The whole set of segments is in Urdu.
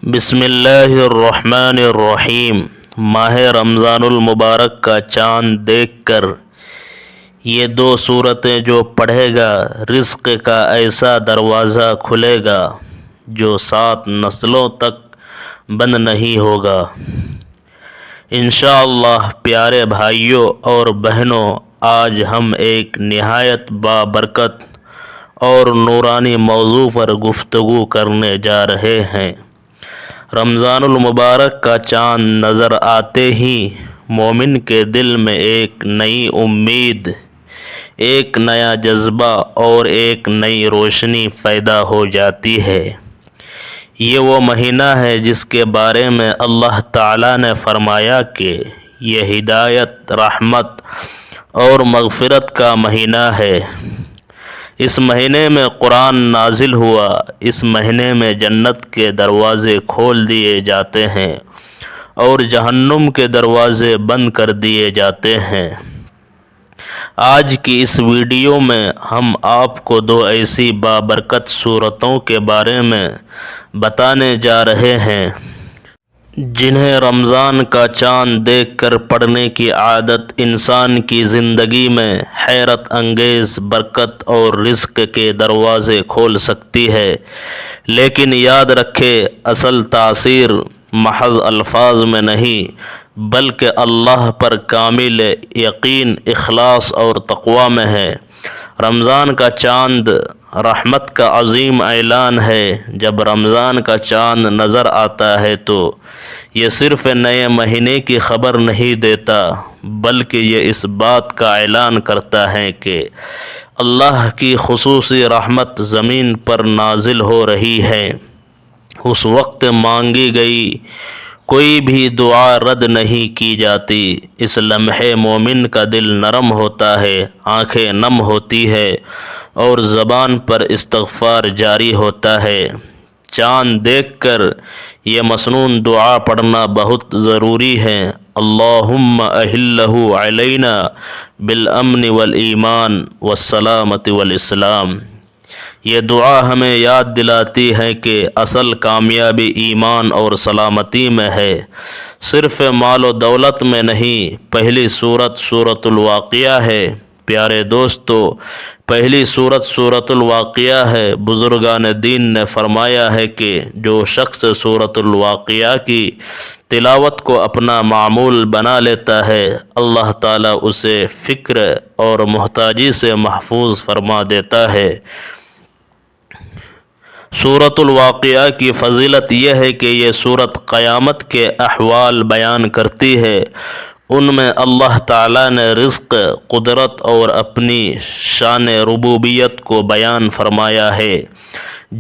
بسم اللہ الرحمن الرحیم۔ ماہ رمضان المبارک کا چاند دیکھ کر یہ دو صورتیں جو پڑھے گا، رزق کا ایسا دروازہ کھلے گا جو 7 نسلوں تک بند نہیں ہوگا۔ انشاءاللہ پیارے بھائیوں اور بہنوں، آج ہم ایک نہایت بابرکت اور نورانی موضوع پر گفتگو کرنے جا رہے ہیں۔ رمضان المبارک کا چاند نظر آتے ہی مومن کے دل میں ایک نئی امید، ایک نیا جذبہ اور ایک نئی روشنی پیدا ہو جاتی ہے۔ یہ وہ مہینہ ہے جس کے بارے میں اللہ تعالیٰ نے فرمایا کہ یہ ہدایت، رحمت اور مغفرت کا مہینہ ہے۔ اس مہینے میں قرآن نازل ہوا، اس مہینے میں جنت کے دروازے کھول دیے جاتے ہیں اور جہنم کے دروازے بند کر دیے جاتے ہیں۔ آج کی اس ویڈیو میں ہم آپ کو 2 ایسی بابرکت صورتوں کے بارے میں بتانے جا رہے ہیں جنہیں رمضان کا چاند دیکھ کر پڑھنے کی عادت انسان کی زندگی میں حیرت انگیز برکت اور رزق کے دروازے کھول سکتی ہے۔ لیکن یاد رکھے، اصل تاثیر محض الفاظ میں نہیں بلکہ اللہ پر کامل یقین، اخلاص اور تقوی میں ہے۔ رمضان کا چاند رحمت کا عظیم اعلان ہے۔ جب رمضان کا چاند نظر آتا ہے تو یہ صرف نئے مہینے کی خبر نہیں دیتا بلکہ یہ اس بات کا اعلان کرتا ہے کہ اللہ کی خصوصی رحمت زمین پر نازل ہو رہی ہے۔ اس وقت مانگی گئی کوئی بھی دعا رد نہیں کی جاتی۔ اس لمحے مومن کا دل نرم ہوتا ہے، آنکھیں نم ہوتی ہے اور زبان پر استغفار جاری ہوتا ہے۔ چاند دیکھ کر یہ مسنون دعا پڑھنا بہت ضروری ہے۔ اللہم اہلہ علینا بالامن والایمان والسلامۃ والاسلام۔ یہ دعا ہمیں یاد دلاتی ہے کہ اصل کامیابی ایمان اور سلامتی میں ہے، صرف مال و دولت میں نہیں۔ پہلی سورت سورۃ الواقعہ ہے۔ پیارے دوستو، پہلی سورت سورۃ الواقعہ ہے۔ بزرگان دین نے فرمایا ہے کہ جو شخص سورۃ الواقعہ کی تلاوت کو اپنا معمول بنا لیتا ہے، اللہ تعالیٰ اسے فقر اور محتاجی سے محفوظ فرما دیتا ہے۔ سورۃ الواقعہ کی فضیلت یہ ہے کہ یہ سورت قیامت کے احوال بیان کرتی ہے۔ ان میں اللہ تعالیٰ نے رزق، قدرت اور اپنی شان ربوبیت کو بیان فرمایا ہے۔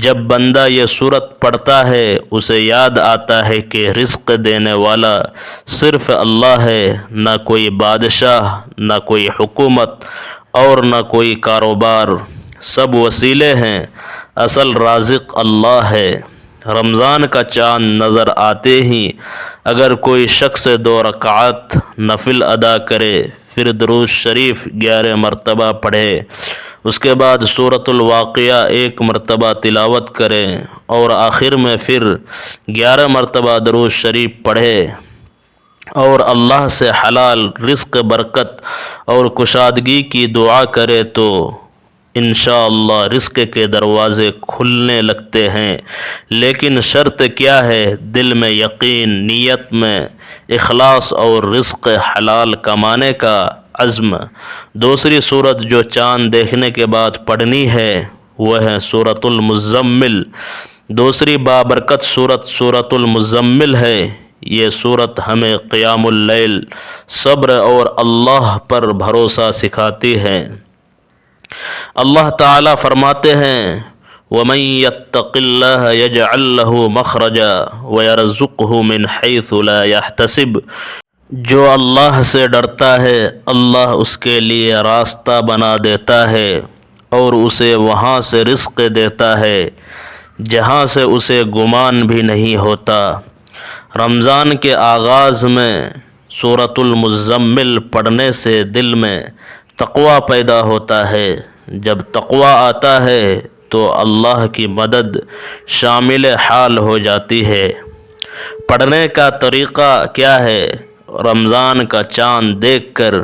جب بندہ یہ سورت پڑھتا ہے، اسے یاد آتا ہے کہ رزق دینے والا صرف اللہ ہے، نہ کوئی بادشاہ، نہ کوئی حکومت اور نہ کوئی کاروبار، سب وسیلے ہیں، اصل رازق اللہ ہے۔ رمضان کا چاند نظر آتے ہی اگر کوئی شخص 2 رکعت نفل ادا کرے، پھر درود شریف 11 مرتبہ پڑھے، اس کے بعد سورۃ الواقعہ 1 مرتبہ تلاوت کرے اور آخر میں پھر 11 مرتبہ درود شریف پڑھے اور اللہ سے حلال رزق، برکت اور کشادگی کی دعا کرے تو انشاءاللہ رزق کے دروازے کھلنے لگتے ہیں۔ لیکن شرط کیا ہے؟ دل میں یقین، نیت میں اخلاص اور رزق حلال کمانے کا عزم۔ دوسری سورت جو چاند دیکھنے کے بعد پڑھنی ہے وہ ہے سورۃ المزمل۔ دوسری بابرکت سورت سورۃ المزمل ہے۔ یہ سورت ہمیں قیام اللیل، صبر اور اللہ پر بھروسہ سکھاتی ہے۔ اللہ تعالیٰ فرماتے ہیں وَمَن يَتَّقِ اللَّهَ يَجْعَل لَّهُ مَخْرَجًا وَيَرْزُقْهُ مِنْ حَيْثُ لَا يَحْتَسِبُ۔ جو اللہ سے ڈرتا ہے، اللہ اس کے لیے راستہ بنا دیتا ہے اور اسے وہاں سے رزق دیتا ہے جہاں سے اسے گمان بھی نہیں ہوتا۔ رمضان کے آغاز میں سورۃ المزمل پڑھنے سے دل میں تقوی پیدا ہوتا ہے۔ جب تقوی آتا ہے تو اللہ کی مدد شامل حال ہو جاتی ہے۔ پڑھنے کا طریقہ کیا ہے؟ رمضان کا چاند دیکھ کر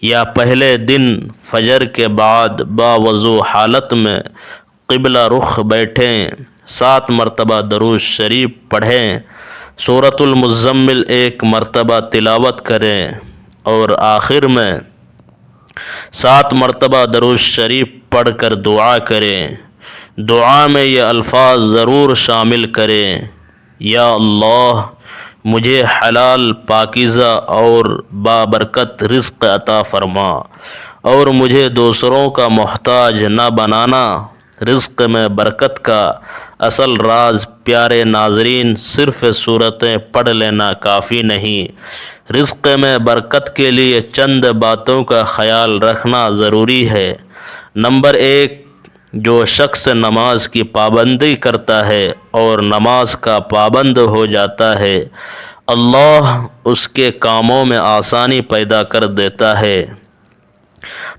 یا پہلے دن فجر کے بعد باوضو حالت میں قبلہ رخ بیٹھیں، 7 مرتبہ درود شریف پڑھیں، سورۃ المزمل 1 مرتبہ تلاوت کریں اور آخر میں 7 مرتبہ درود شریف پڑھ کر دعا کریں۔ دعا میں یہ الفاظ ضرور شامل کریں: یا اللہ، مجھے حلال، پاکیزہ اور بابرکت رزق عطا فرما اور مجھے دوسروں کا محتاج نہ بنانا۔ رزق میں برکت کا اصل راز پیارے ناظرین صرف سورتیں پڑھ لینا کافی نہیں۔ رزق میں برکت کے لیے چند باتوں کا خیال رکھنا ضروری ہے۔ نمبر 1، جو شخص نماز کی پابندی کرتا ہے اور نماز کا پابند ہو جاتا ہے، اللہ اس کے کاموں میں آسانی پیدا کر دیتا ہے۔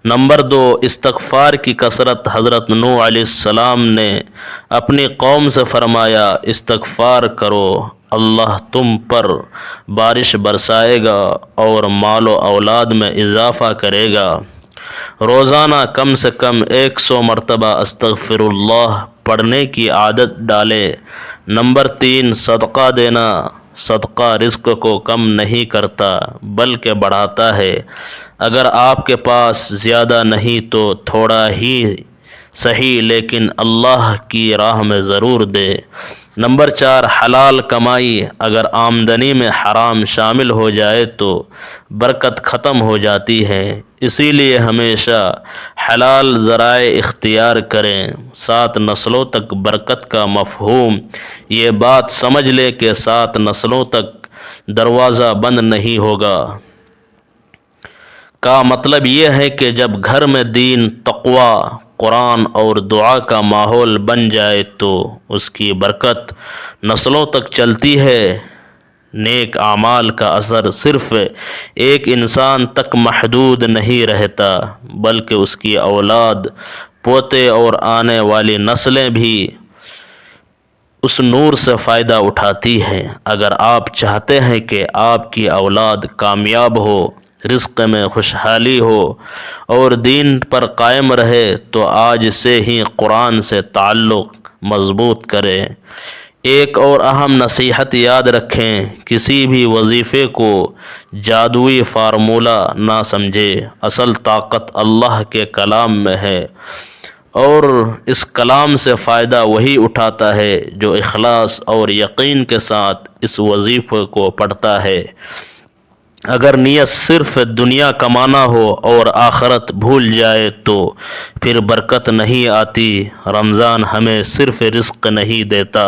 نمبر 2، استغفار کی کثرت۔ حضرت نوح علیہ السلام نے اپنی قوم سے فرمایا، استغفار کرو، اللہ تم پر بارش برسائے گا اور مال و اولاد میں اضافہ کرے گا۔ روزانہ کم سے کم 100 مرتبہ استغفر اللہ پڑھنے کی عادت ڈالیں۔ نمبر 3، صدقہ دینا۔ صدقہ رزق کو کم نہیں کرتا بلکہ بڑھاتا ہے۔ اگر آپ کے پاس زیادہ نہیں تو تھوڑا ہی صحیح لیکن اللہ کی راہ میں ضرور دے۔ نمبر 4، حلال کمائی۔ اگر آمدنی میں حرام شامل ہو جائے تو برکت ختم ہو جاتی ہے، اسی لیے ہمیشہ حلال ذرائع اختیار کریں۔ 7 نسلوں تک برکت کا مفہوم۔ یہ بات سمجھ لیں کہ 7 نسلوں تک دروازہ بند نہیں ہوگا۔ کا مطلب یہ ہے کہ جب گھر میں دین، تقوی، قرآن اور دعا کا ماحول بن جائے تو اس کی برکت نسلوں تک چلتی ہے۔ نیک اعمال کا اثر صرف ایک انسان تک محدود نہیں رہتا بلکہ اس کی اولاد، پوتے اور آنے والی نسلیں بھی اس نور سے فائدہ اٹھاتی ہیں۔ اگر آپ چاہتے ہیں کہ آپ کی اولاد کامیاب ہو، رزق میں خوشحالی ہو اور دین پر قائم رہے تو آج سے ہی قرآن سے تعلق مضبوط کریں۔ ایک اور اہم نصیحت یاد رکھیں، کسی بھی وظیفے کو جادوئی فارمولہ نہ سمجھیں۔ اصل طاقت اللہ کے کلام میں ہے اور اس کلام سے فائدہ وہی اٹھاتا ہے جو اخلاص اور یقین کے ساتھ اس وظیفے کو پڑھتا ہے۔ اگر نیت صرف دنیا کمانا ہو اور آخرت بھول جائے تو پھر برکت نہیں آتی۔ رمضان ہمیں صرف رزق نہیں دیتا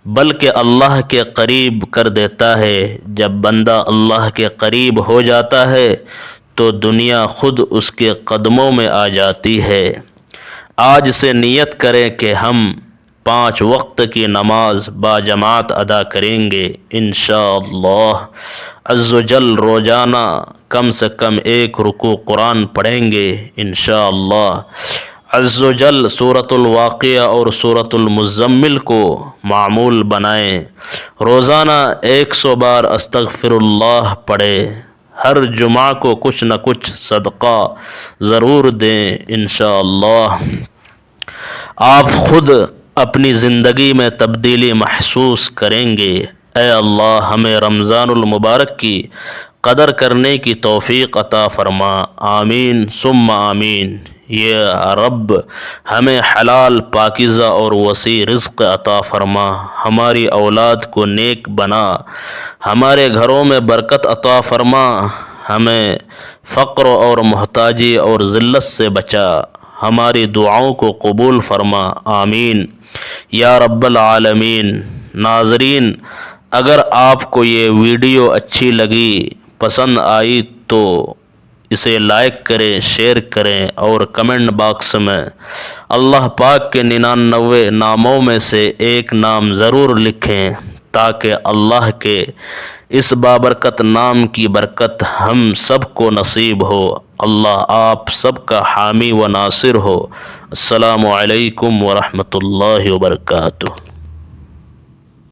بلکہ اللہ کے قریب کر دیتا ہے۔ جب بندہ اللہ کے قریب ہو جاتا ہے تو دنیا خود اس کے قدموں میں آ جاتی ہے۔ آج سے نیت کریں کہ ہم 5 وقت کی نماز باجماعت ادا کریں گے انشاءاللہ عز و جل۔ روزانہ کم سے کم 1 رکوع قرآن پڑھیں گے انشاءاللہ عز و جل۔ سورۃ الواقعہ اور سورۃ المزمل کو معمول بنائیں۔ روزانہ 100 بار استغفر اللہ پڑھیں۔ ہر جمعہ کو کچھ نہ کچھ صدقہ ضرور دیں انشاءاللہ۔ آپ خود اپنی زندگی میں تبدیلی محسوس کریں گے۔ اے اللہ، ہمیں رمضان المبارک کی قدر کرنے کی توفیق عطا فرما، آمین ثم آمین۔ یا رب، ہمیں حلال، پاکیزہ اور وسیع رزق عطا فرما، ہماری اولاد کو نیک بنا، ہمارے گھروں میں برکت عطا فرما، ہمیں فقر اور محتاجی اور ذلت سے بچا، ہماری دعاؤں کو قبول فرما، آمین یا رب العالمین۔ ناظرین، اگر آپ کو یہ ویڈیو اچھی لگی، پسند آئی تو اسے لائک کریں، شیئر کریں اور کمنٹ باکس میں اللہ پاک کے 99 ناموں میں سے ایک نام ضرور لکھیں تاکہ اللہ کے اس بابرکت نام کی برکت ہم سب کو نصیب ہو۔ اللہ آپ سب کا حامی و ناصر ہو۔ السلام علیکم ورحمۃ اللہ وبرکاتہ۔